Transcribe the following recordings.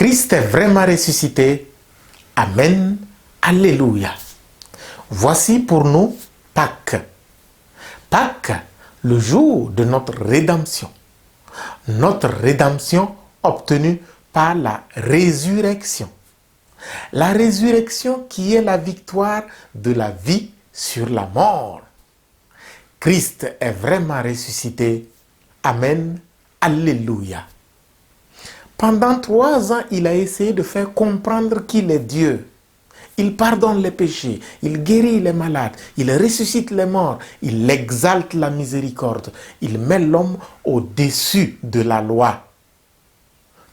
Christ est vraiment ressuscité. Amen. Alléluia. Voici pour nous Pâques. Pâques, le jour de notre rédemption. Notre rédemption obtenue par la résurrection. La résurrection qui est la victoire de la vie sur la mort. Christ est vraiment ressuscité. Amen. Alléluia. Pendant 3 ans, il a essayé de faire comprendre qu'il est Dieu. Il pardonne les péchés, il guérit les malades, il ressuscite les morts, il exalte la miséricorde, il met l'homme au-dessus de la loi.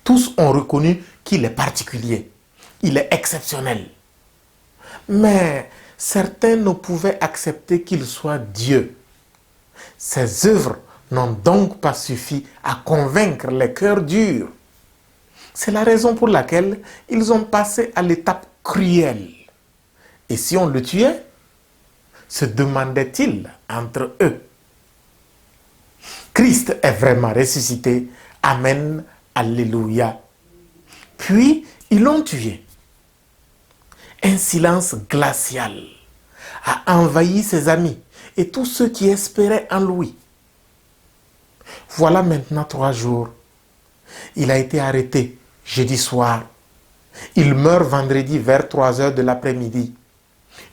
Tous ont reconnu qu'il est particulier, il est exceptionnel. Mais certains ne pouvaient accepter qu'il soit Dieu. Ses œuvres n'ont donc pas suffi à convaincre les cœurs durs. C'est la raison pour laquelle ils ont passé à l'étape cruelle. Et si on le tuait, se demandaient-ils entre eux. Christ est vraiment ressuscité. Amen. Alléluia. Puis, ils l'ont tué. Un silence glacial a envahi ses amis et tous ceux qui espéraient en lui. Voilà maintenant 3 jours. Il a été arrêté jeudi soir. Il meurt vendredi vers 3 heures de l'après-midi.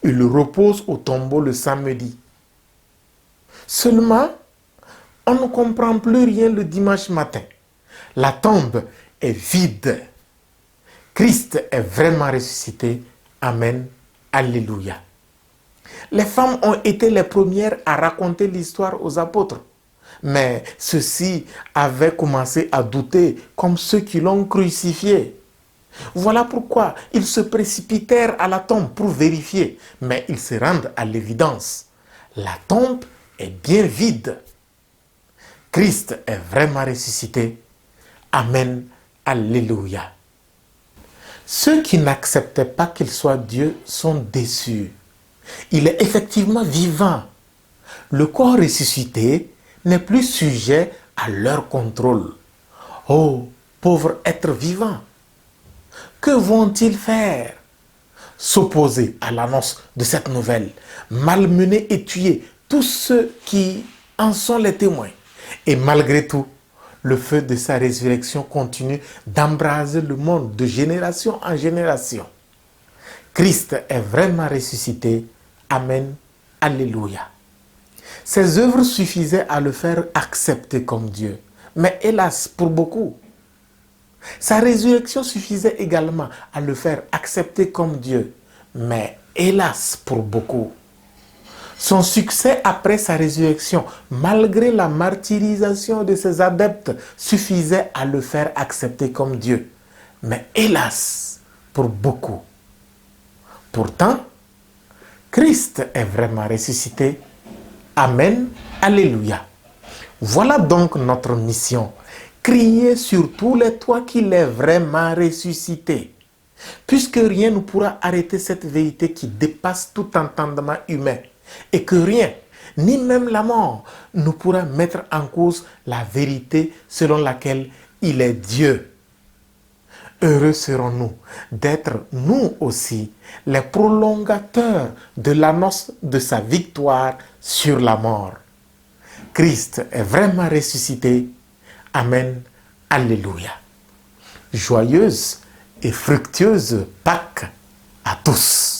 Il repose au tombeau le samedi. Seulement, on ne comprend plus rien le dimanche matin. La tombe est vide. Christ est vraiment ressuscité. Amen. Alléluia. Les femmes ont été les premières à raconter l'histoire aux apôtres. Mais ceux-ci avaient commencé à douter comme ceux qui l'ont crucifié. Voilà pourquoi ils se précipitèrent à la tombe pour vérifier. Mais ils se rendent à l'évidence. La tombe est bien vide. Christ est vraiment ressuscité. Amen. Alléluia. Ceux qui n'acceptaient pas qu'il soit Dieu sont déçus. Il est effectivement vivant. Le corps ressuscité n'est plus sujet à leur contrôle. Oh, pauvre être vivant! Que vont-ils faire? S'opposer à l'annonce de cette nouvelle, malmener et tuer tous ceux qui en sont les témoins. Et malgré tout, le feu de sa résurrection continue d'embraser le monde de génération en génération. Christ est vraiment ressuscité. Amen. Alléluia. Ses œuvres suffisaient à le faire accepter comme Dieu. Mais hélas, pour beaucoup, sa résurrection suffisait également à le faire accepter comme Dieu. Mais hélas, pour beaucoup, son succès après sa résurrection, malgré la martyrisation de ses adeptes, suffisait à le faire accepter comme Dieu. Mais hélas, pour beaucoup. Pourtant, Christ est vraiment ressuscité. Amen. Alléluia. Voilà donc notre mission. Crier sur tous les toits qu'il est vraiment ressuscité. Puisque rien ne pourra arrêter cette vérité qui dépasse tout entendement humain. Et que rien, ni même la mort, ne pourra mettre en cause la vérité selon laquelle il est Dieu. Heureux serons-nous d'être nous aussi les prolongateurs de l'annonce de sa victoire sur la mort. Christ est vraiment ressuscité. Amen. Alléluia. Joyeuse et fructueuse Pâques à tous.